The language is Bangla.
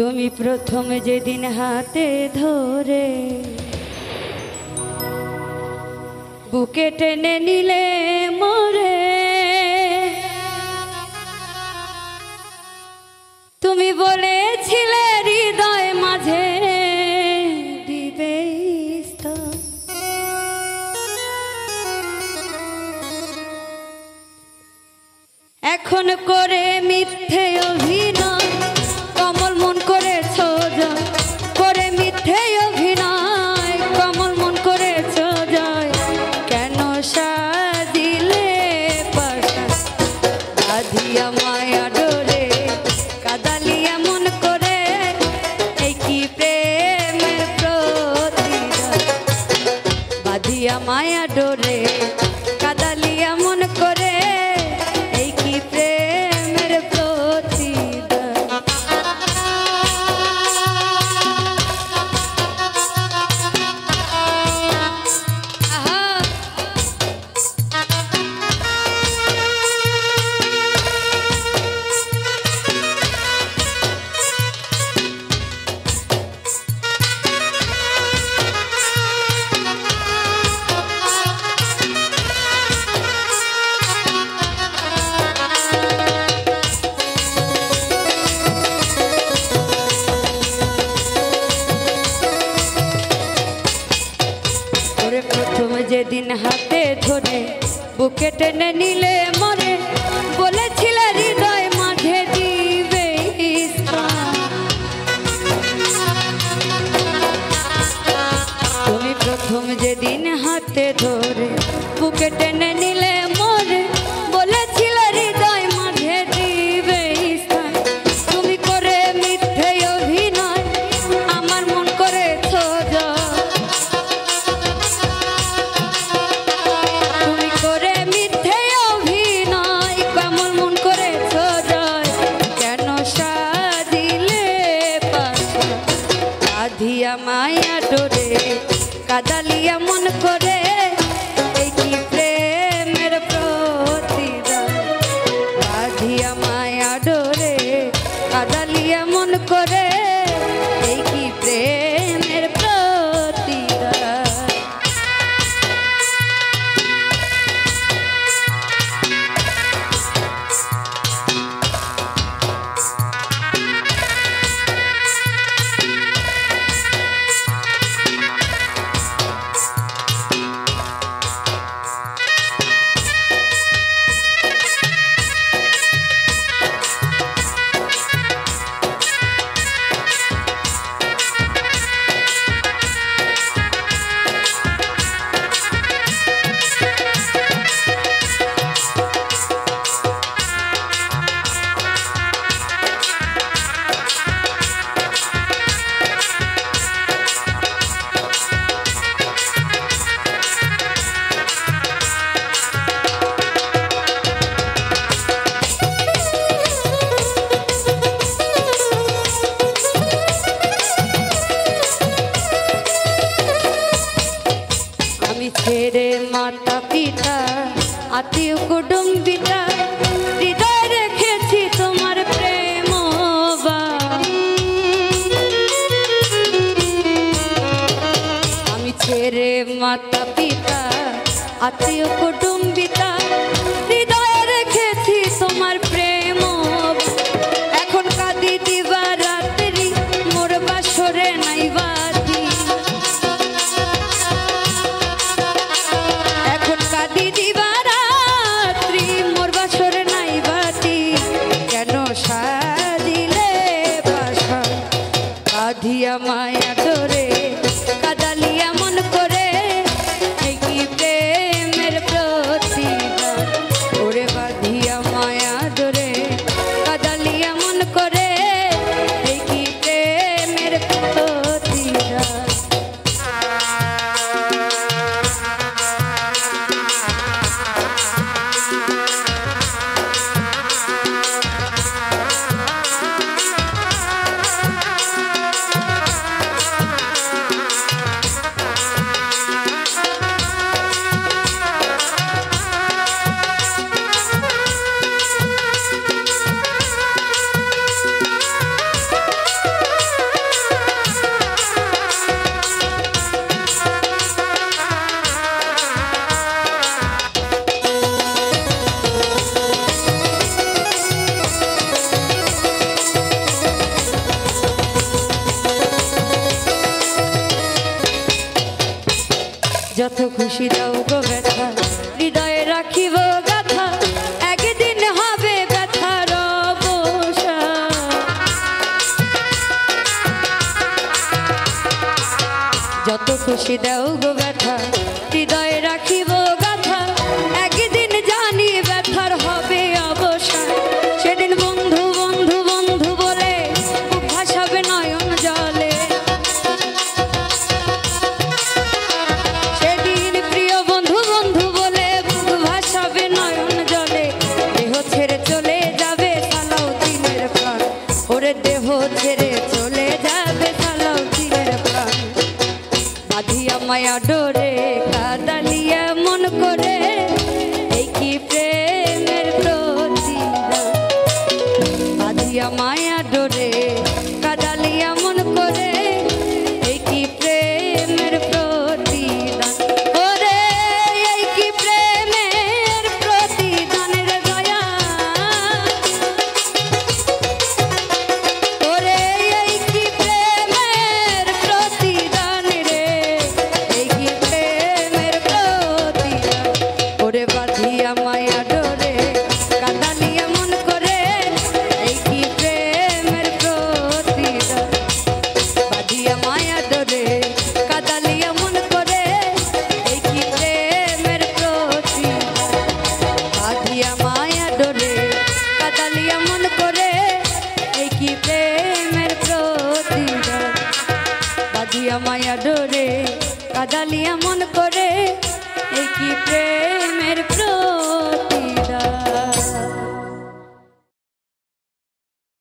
তুমি প্রথম যেদিন হাতে ধরে বুকে টেনে নিলে মোরে, তুমি বলেছিলে হৃদয় মাঝে দিবে স্থল। এখন করে মিথ্যে অভিনয় কমল মন করেছ জয়, করে মিথ্যে অভিনয় কমল মন করেছ জয়। কেন সাজিলে পাশা বাঁধিয়া মায়া ডোরে, কাদালিয়া মন করে এই কি প্রেমের প্রতিদান। বাঁধিয়া মায়া ডোরে কাদালিয়া মন করে এই কি প্রেমের প্রতিদান। প্রথম যেদিন হাতে ধরে বুকে টেনে নিলে মরে, বলেছিলে হৃদয় মাঝে দিবে স্থান। তুমি প্রথম যেদিন হাতে ধরে বুকে টেনে নিলে মরে, বলেছিলে হৃদয় মাঝে দিবে স্থান। তুমি করে মিথ্যে অভিনয় আমার মন করেছ জয়, মায়া ডোরে কাদালিয়া মন করে এই কি প্রেমের প্রতিদান। বাঁধিয়া মায়া ডোরে কাদালিয়া মন করে এই কি প্রেমের প্রতিদান। ছেড়ে মাতা পিতা আত্মীয় কুটুম্বিতা হৃদয় রেখেছি তোমার প্রেম। আমি ছেড়ে মাতা পিতা আত্মীয় কুটুম্বিতা হৃদয় রেখেছি তোমার প্রেম। এখন কাঁদি দিবা রাত্রি মোর বাসরে নাই বাতি, দিবা রাত্রি মোর বাসরে নাই বাতি। কেন সাজিলে বাসা বাঁধিয়া মায়া ডোরে কাদালিয়া মন করে এই কি প্রেমের যত খুশি দাও গো ব্যথা হৃদয়ে রাখিব গাথা একদিন হবে ব্যথার অবসান যত খুশি দাও গো ব্যথা হৃদয়ে রাখিব গাথা একদিন জানি ব্যথার হবে অবসান সেদিন বন্ধু বন্ধু বন্ধু বলে বুক ভাসাবে নয়ন জলে সেদিন প্রিয় বন্ধু বন্ধু বলে বুক ভাসাবে নয়ন জলে দেহ ছেড়ে চলে যাবে সালাউদ্দিনের প্রাণ ওরে দেহ ছেড়ে চলে যাবে সালাউদ্দিনের প্রাণ বাঁধিয়া মায়া ডোরে কাদালিয়া মন করে এই কি প্রেমের প্রতিদান বাঁধিয়া মায়া ডোরে কাদালিয়া মন করে এই কি প্রেমের প্রতিদান ওরে এই কি প্রেমের প্রতিদানের দয়া ওরে এই কি প্রেমের প্রতিদান রে এই কি প্রেমের প্রতিদান ওরে বাঁধিয়া মায়া ডোরে কাদালিয়া মন করে এই কি প্রেমের প্রতিদান বাঁধিয়া মায়া ডোরে কাদালিয়া মন করে এই কি প্রেমের প্রতিদান বাঁধিয়া মায়া ডোরে কাদালিয়া মন করে এই কি প্রেমের প্রতিদান বাঁধিয়া মায়া ডোরে কাদালিয়া মন করে এই কি প্রেম